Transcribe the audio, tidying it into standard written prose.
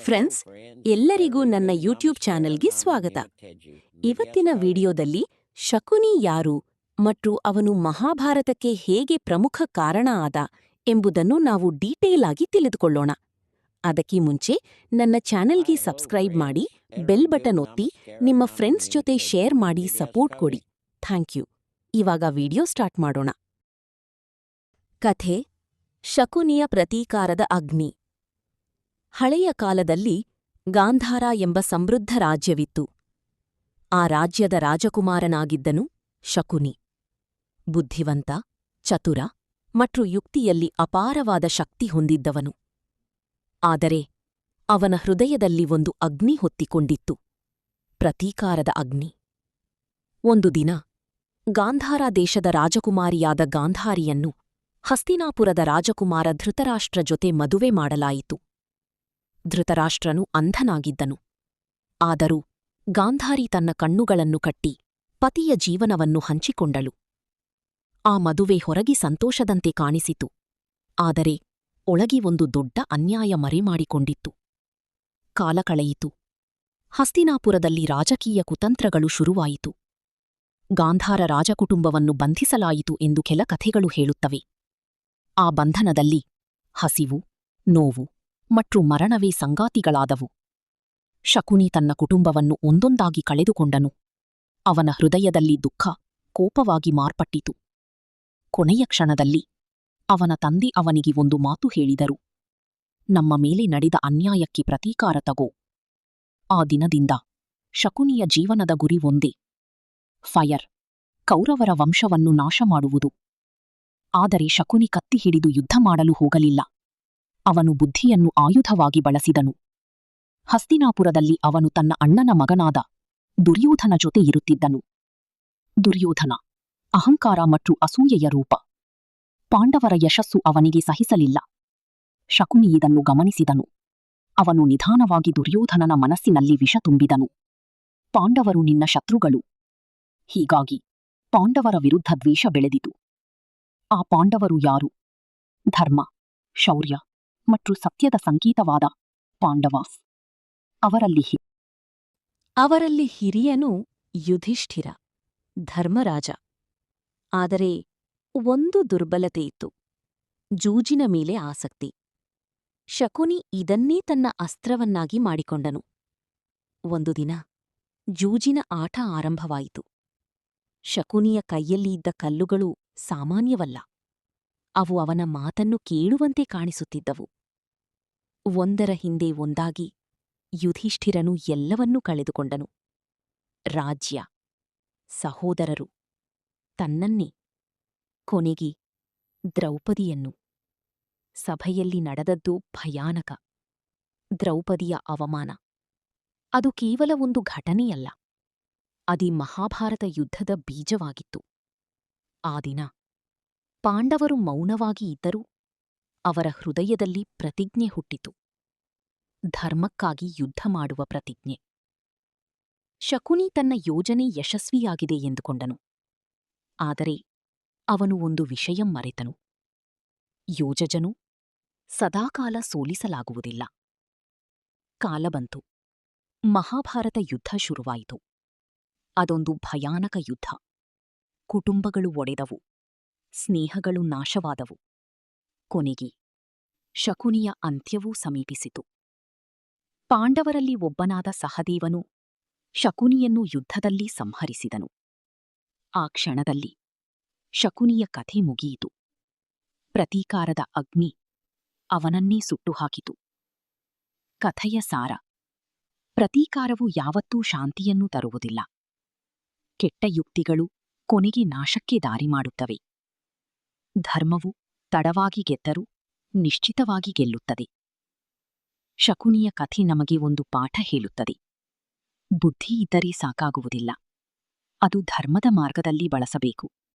Friends, ಎಲ್ಲರಿಗೂ ನನ್ನ YouTube ಚಾನೆಲ್ಗೆ ಸ್ವಾಗತ. ಇವತ್ತಿನ ವಿಡಿಯೋದಲ್ಲಿ ಶಕುನಿ ಯಾರು ಮತ್ತು ಅವನು ಮಹಾಭಾರತಕ್ಕೆ ಹೇಗೆ ಪ್ರಮುಖ ಕಾರಣ ಆದ ಎಂಬುದನ್ನು ನಾವು ಡೀಟೇಲ್ ಆಗಿ ತಿಳಿದುಕೊಳ್ಳೋಣ. ಅದಕ್ಕೆ ಮುಂಚೆ ನನ್ನ ಚಾನೆಲ್ಗೆ ಸಬ್ಸ್ಕ್ರೈಬ್ ಮಾಡಿ, ಬೆಲ್ ಬಟನ್ ಒತ್ತಿ, ನಿಮ್ಮ ಫ್ರೆಂಡ್ಸ್ ಜೊತೆ ಶೇರ್ ಮಾಡಿ ಸಪೋರ್ಟ್ ಕೊಡಿ. Thank you. ಇವಾಗ ವಿಡಿಯೋ ಸ್ಟಾರ್ಟ್ ಮಾಡೋಣ. ಕಥೆ: ಶಕುನಿಯ ಪ್ರತೀಕಾರದ ಅಗ್ನಿ. ಹಳೆಯ ಕಾಲದಲ್ಲಿ ಗಾಂಧಾರ ಎಂಬ ಸಮೃದ್ಧ ರಾಜ್ಯವಿತ್ತು. ಆ ರಾಜ್ಯದ ರಾಜಕುಮಾರನಾಗಿದ್ದನು ಶಕುನಿ. ಬುದ್ಧಿವಂತ, ಚತುರ ಮತ್ತು ಯುಕ್ತಿಯಲ್ಲಿ ಅಪಾರವಾದ ಶಕ್ತಿ ಹೊಂದಿದ್ದವನು. ಆದರೆ ಅವನ ಹೃದಯದಲ್ಲಿ ಒಂದು ಅಗ್ನಿ ಹೊತ್ತಿಕೊಂಡಿತ್ತು, ಪ್ರತೀಕಾರದ ಅಗ್ನಿ. ಒಂದು ದಿನ ಗಾಂಧಾರ ದೇಶದ ರಾಜಕುಮಾರಿಯಾದ ಗಾಂಧಾರಿಯನ್ನು ಹಸ್ತಿನಾಪುರದ ರಾಜಕುಮಾರ ಧೃತರಾಷ್ಟ್ರ ಜೊತೆ ಮದುವೆ ಮಾಡಲಾಯಿತು. ಧೃತರಾಷ್ಟ್ರನು ಅಂಧನಾಗಿದ್ದನು. ಆದರೂ ಗಾಂಧಾರಿ ತನ್ನ ಕಣ್ಣುಗಳನ್ನು ಕಟ್ಟಿ ಪತಿಯ ಜೀವನವನ್ನು ಹಂಚಿಕೊಂಡಳು. ಆ ಮದುವೆ ಹೊರಗಿ ಸಂತೋಷದಂತೆ ಕಾಣಿಸಿತು, ಆದರೆ ಒಳಗಿ ಒಂದು ದೊಡ್ಡ ಅನ್ಯಾಯ ಮರೆಮಾಡಿಕೊಂಡಿತ್ತು. ಕಾಲ ಕಳೆಯಿತು. ಹಸ್ತಿನಾಪುರದಲ್ಲಿ ರಾಜಕೀಯ ಕುತಂತ್ರಗಳು ಶುರುವಾಯಿತು. ಗಾಂಧಾರ ರಾಜಕುಟುಂಬವನ್ನು ಬಂಧಿಸಲಾಯಿತು ಎಂದು ಕೆಲ ಕಥೆಗಳು ಹೇಳುತ್ತವೆ. ಆ ಬಂಧನದಲ್ಲಿ ಹಸಿವು, ನೋವು ಮತ್ತು ಮರಣವೇ ಸಂಗಾತಿಗಳಾದವು. ಶಕುನಿ ತನ್ನ ಕುಟುಂಬವನ್ನು ಒಂದೊಂದಾಗಿ ಕಳೆದುಕೊಂಡನು. ಅವನ ಹೃದಯದಲ್ಲಿ ದುಃಖ ಕೋಪವಾಗಿ ಮಾರ್ಪಟ್ಟಿತು. ಕೊನೆಯ ಕ್ಷಣದಲ್ಲಿ ಅವನ ತಂದೆ ಅವನಿಗೆ ಒಂದು ಮಾತು ಹೇಳಿದರು: ನಮ್ಮ ಮೇಲೆ ನಡೆದ ಅನ್ಯಾಯಕ್ಕೆ ಪ್ರತೀಕಾರ ತಗೋ. ಆ ದಿನದಿಂದ ಶಕುನಿಯ ಜೀವನದ ಗುರಿ ಒಂದೇ: ಫೈರ್, ಕೌರವರ ವಂಶವನ್ನು ನಾಶ ಮಾಡುವುದು. ಆದರೆ ಶಕುನಿ ಕತ್ತಿ ಹಿಡಿದು ಯುದ್ಧ ಮಾಡಲು ಹೋಗಲಿಲ್ಲ. ಅವನು ಬುದ್ಧಿಯನ್ನು ಆಯುಧವಾಗಿ ಬಳಸಿದನು. ಹಸ್ತಿನಾಪುರದಲ್ಲಿ ಅವನು ತನ್ನ ಅಣ್ಣನ ಮಗನಾದ ದುರ್ಯೋಧನ ಜೊತೆ ಇರುತ್ತಿದ್ದನು. ದುರ್ಯೋಧನ ಅಹಂಕಾರ ಮತ್ತು ಅಸೂಯೆಯ ರೂಪ. ಪಾಂಡವರ ಯಶಸ್ಸು ಅವನಿಗೆ ಸಹಿಸಲಿಲ್ಲ. ಶಕುನಿ ಇದನ್ನು ಗಮನಿಸಿದನು. ಅವನು ನಿಧಾನವಾಗಿ ದುರ್ಯೋಧನನ ಮನಸ್ಸಿನಲ್ಲಿ ವಿಷ ತುಂಬಿದನು: ಪಾಂಡವರು ನಿನ್ನ ಶತ್ರುಗಳು. ಹೀಗಾಗಿ ಪಾಂಡವರ ವಿರುದ್ಧ ದ್ವೇಷ ಬೆಳೆದಿತು. ಆ ಪಾಂಡವರು ಯಾರು? ಧರ್ಮ, ಶೌರ್ಯ ಮತ್ತು ಸತ್ಯದ ಸಂಕೇತವಾದ ಪಾಂಡವಾಸ್. ಅವರಲ್ಲಿ ಹಿರಿಯನು ಯುಧಿಷ್ಠಿರ, ಧರ್ಮರಾಜ. ಆದರೆ ಒಂದು ದುರ್ಬಲತೆಯಿತ್ತು: ಜೂಜಿನ ಮೇಲೆ ಆಸಕ್ತಿ. ಶಕುನಿ ಇದನ್ನೇ ತನ್ನ ಅಸ್ತ್ರವನ್ನಾಗಿ ಮಾಡಿಕೊಂಡನು. ಒಂದು ದಿನ ಜೂಜಿನ ಆಟ ಆರಂಭವಾಯಿತು. ಶಕುನಿಯ ಕೈಯಲ್ಲಿ ಇದ್ದ ಕಲ್ಲುಗಳು ಸಾಮಾನ್ಯವಲ್ಲ. ಅವು ಅವನ ಮಾತನ್ನು ಕೇಳುವಂತೆ ಕಾಣಿಸುತ್ತಿದ್ದವು. ಒಂದರ ಹಿಂದೆ ಒಂದಾಗಿ ಯುಧಿಷ್ಠಿರನು ಎಲ್ಲವನ್ನೂ ಕಳೆದುಕೊಂಡನು: ರಾಜ್ಯ, ಸಹೋದರರು, ತನ್ನನ್ನೇ, ಕೊನೆಗೆ ದ್ರೌಪದಿಯನ್ನು. ಸಭೆಯಲ್ಲಿ ನಡೆದದ್ದು ಭಯಾನಕ. ದ್ರೌಪದಿಯ ಅವಮಾನ. ಅದು ಕೇವಲ ಒಂದು ಘಟನೆಯಲ್ಲ, ಅದಿ ಮಹಾಭಾರತ ಯುದ್ಧದ ಬೀಜವಾಗಿತ್ತು. ಆ ದಿನ ಪಾಂಡವರು ಮೌನವಾಗಿ ಇದ್ದರೂ ಅವರ ಹೃದಯದಲ್ಲಿ ಪ್ರತಿಜ್ಞೆ ಹುಟ್ಟಿತು: ಧರ್ಮಕ್ಕಾಗಿ ಯುದ್ಧ ಮಾಡುವ ಪ್ರತಿಜ್ಞೆ. ಶಕುನಿ ತನ್ನ ಯೋಜನೆ ಯಶಸ್ವಿಯಾಗಿದೆ ಎಂದುಕೊಂಡನು. ಆದರೆ ಅವನು ಒಂದು ವಿಷಯ ಮರೆತನು: ಯೋಜಜನು ಸದಾಕಾಲ ಸೋಲಿಸಲಾಗುವುದಿಲ್ಲ. ಕಾಲ ಬಂತು. ಮಹಾಭಾರತ ಯುದ್ಧ ಶುರುವಾಯಿತು. ಅದೊಂದು ಭಯಾನಕ ಯುದ್ಧ. ಕುಟುಂಬಗಳು ಒಡೆದವು, ಸ್ನೇಹಗಳು ನಾಶವಾದವು. ಕೊನೆಗೆ ಶಕುನಿಯ ಅಂತ್ಯವೂ ಸಮೀಪಿಸಿತು. ಪಾಂಡವರಲ್ಲಿ ಒಬ್ಬನಾದ ಸಹದೇವನು ಶಕುನಿಯನ್ನು ಯುದ್ಧದಲ್ಲಿ ಸಂಹರಿಸಿದನು. ಆ ಕ್ಷಣದಲ್ಲಿ ಶಕುನಿಯ ಕಥೆ ಮುಗಿಯಿತು. ಪ್ರತೀಕಾರದ ಅಗ್ನಿ ಅವನನ್ನೇ ಸುಟ್ಟುಹಾಕಿತು. ಕಥೆಯ ಸಾರ: ಪ್ರತೀಕಾರವು ಯಾವತ್ತೂ ಶಾಂತಿಯನ್ನು ತರುವುದಿಲ್ಲ. ಕೆಟ್ಟ ಯುಕ್ತಿಗಳು ಕೊನೆಗೆ ನಾಶಕ್ಕೆ ದಾರಿ ಮಾಡುತ್ತವೆ. ಧರ್ಮವು ತಡವಾಗಿ ಗೆದ್ದರೂ ನಿಶ್ಚಿತವಾಗಿ ಗೆಲ್ಲುತ್ತದೆ. ಶಕುನಿಯ ಕಥೆ ನಮಗೆ ಒಂದು ಪಾಠ ಹೇಳುತ್ತದೆ: ಬುದ್ಧಿ ಇದ್ದರೆ ಸಾಕಾಗುವುದಿಲ್ಲ, ಅದು ಧರ್ಮದ ಮಾರ್ಗದಲ್ಲಿ ಬಳಸಬೇಕು.